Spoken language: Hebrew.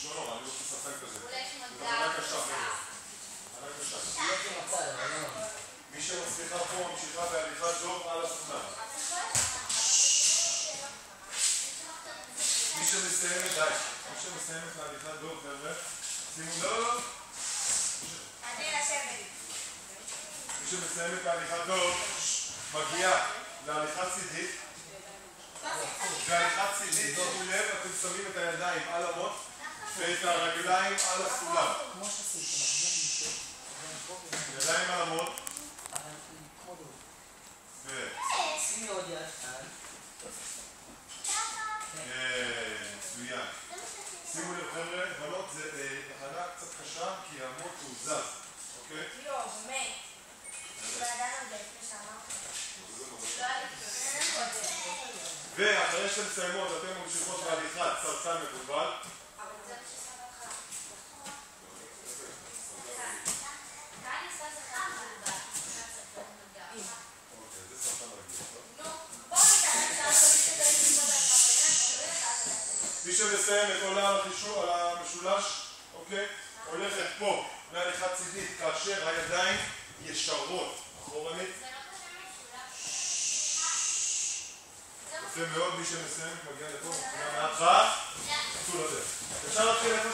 לא נורא, אני רוצה שחקן כזה. אולי שמגע. זה עבודה קשה, חבר'ה. עבודה קשה. מי שמצליחה פה ממשיכה בהליכת דוב על הסונה. מי שמסיימת, די. מי שמסיימת להליכת דוב, חבר'ה. שימו לא. מי שמסיימת להליכת דוב, מגיעה להליכת צידית. והליכת צידית, שימו לב, אתם שמים את הידיים על המוט ואת הרגליים על הסולם. ידיים על המוט. שימי עוד יד כאן. מצוין. שימו לב חבר'ה, בנות זה תחנה קצת קשה כי המוט הוא זז, אוקיי? לא, באמת. ואחרי שאתם מסיימות אתם ממשיכות בהליכת סרטן מבולבל. מי שמסיימת עולה על המשולש, אוקיי? הולכת פה להליכת צידית כאשר הידיים ישרות אחורנית. זה מאוד מי שמסיימת מגיע לפה, מבחינה מההתחלה, תצאו לדרך. אפשר להתחיל איפה